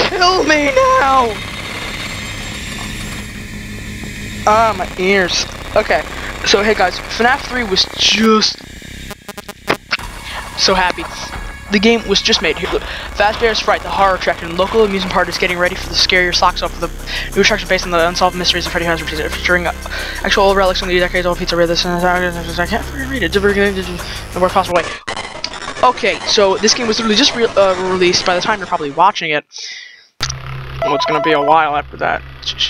Kill me now! Ah, my ears. Okay, so hey guys, FNAF 3 was just... So happy. The game was just made. Here, look. Fazbear's Fright, the horror attraction. Local amusement park is getting ready for the scare your socks off with a new attraction based on the unsolved mysteries of Freddy Fazbear, featuring actual old relics from the decades old pizza. I can't fucking read it. The worst possible way. Okay, so this game was literally just released. By the time you're probably watching it, well, it's gonna be a while after that. Hey,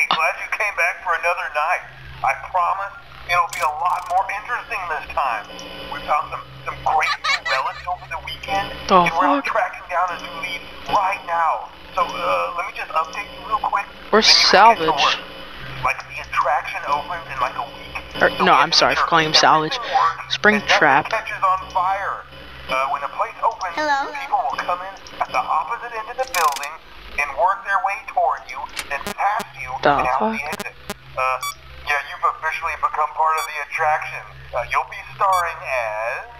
glad you came back for another night. I promise it'll be a lot more interesting this time. We found some great new relics over the weekend, and we're out tracking down a new lead right now. So let me just update you real quick. Where's salvage? Like the attraction opens in like a week. No, I'm sorry for calling him salvage. Spring trap. Catches on fire. When the place opens, people will come in at the opposite end of the building and work their way toward you, then past you, and out the exit. Yeah, you've officially become part of the attraction. You'll be starring as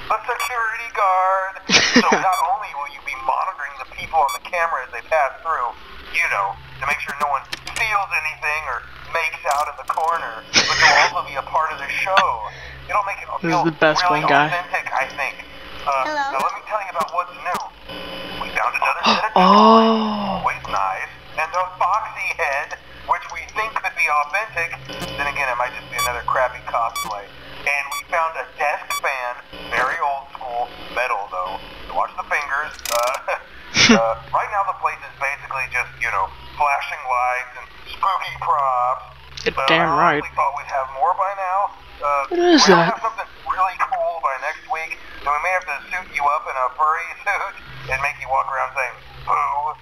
a security guard. So not only will you be monitoring the people on the camera as they pass through, you know, to make sure no one steals anything or makes out in the corner, but you'll also be a part of the show. It'll make it feel the best really one guy. authentic, I think. Now let me tell you about what's new. We found another set of dolls, always nice, and a foxy head, which we think could be authentic. Then again, it might just be another crappy cosplay. And we found a desk fan, very old school, metal though. So watch the fingers. Right now the place is basically just, you know, flashing lights and spooky props. Damn right. I thought we'd have more by now. What is we'll that? have something really cool by next week. So we may have to suit you up in a furry suit and make you walk around saying, boo.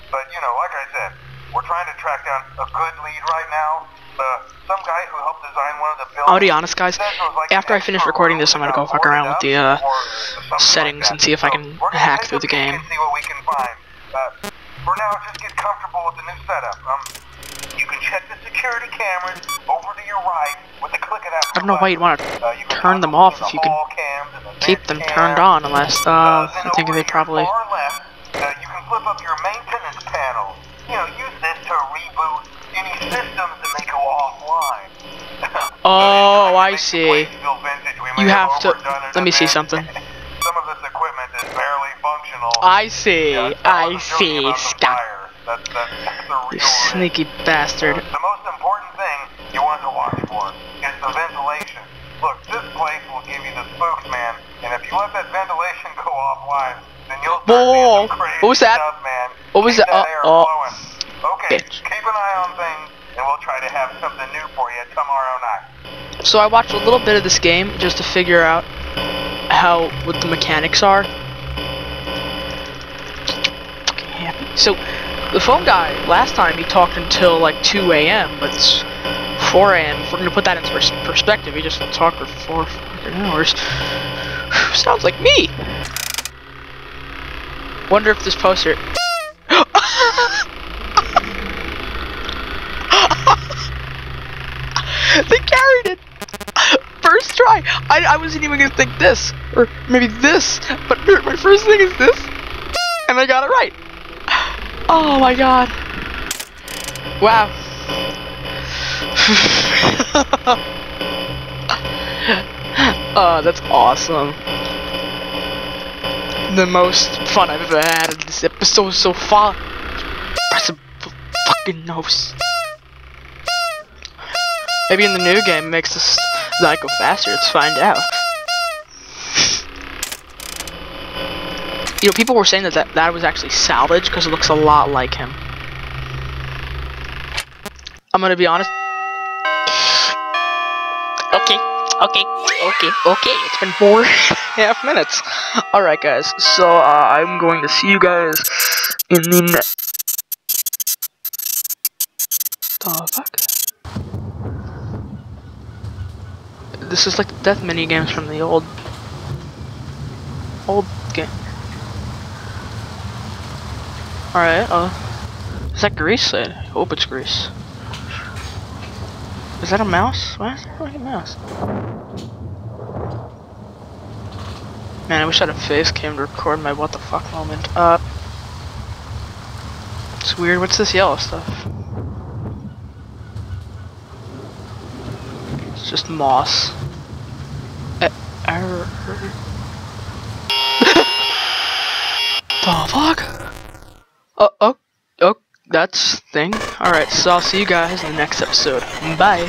But, you know, like I said, we're trying to track down a good lead right now. Some guy who helped design one of the buildings. I'll be honest, guys. After I finish recording this, I'm gonna go fuck around with the settings and see if I can hack through the game. See what we can find. For now, just get comfortable with the new setup. You can check the security cameras over to your right with the click of that. I don't know why you'd want to turn them off if you can keep them turned on, unless I'm thinking they probably. You can flip up your maintenance panel. You know, use this to reboot any systems that may go offline. Oh, I see. You have to. Let me see something. Some of this equipment is barely functional. I see. I see. Stop. That's the You real sneaky bastard. The most important thing you want to watch for is the ventilation. Look, this place will give you the spooks, man. And if you let that ventilation go offline, then you'll start seeing some crazy what was that? stuff, man. What was that? Okay, bitch. keep an eye on things, and we'll try to have something new for you tomorrow night. So I watched a little bit of this game just to figure out what the mechanics are. Fucking happy. So the phone guy last time he talked until like 2 a.m. but it's 4 a.m. If we're gonna put that into perspective, he just talked for 4 fucking hours. Sounds like me. Wonder if this poster. They carried it! First try! I wasn't even gonna think this, or maybe this, but my first thing is this, and I got it right! Oh my god. Wow. Oh, that's awesome. The most fun I've ever had in this episode so far. Press a fucking nose. Maybe in the new game it makes this light go faster. Let's find out. You know, people were saying that was actually salvage because it looks a lot like him. I'm gonna be honest. Okay. It's been 4.5 minutes. Alright, guys. So, I'm going to see you guys in the the fuck? This is like the death mini games from the old game. Alright, is that grease? I hope it's grease. Is that a mouse? Why is there a fucking mouse? Man, I wish I had a face cam to record my what the fuck moment. It's weird. What's this yellow stuff? It's just moss. The fuck? Oh, that's thing. Alright, so I'll see you guys in the next episode. Bye.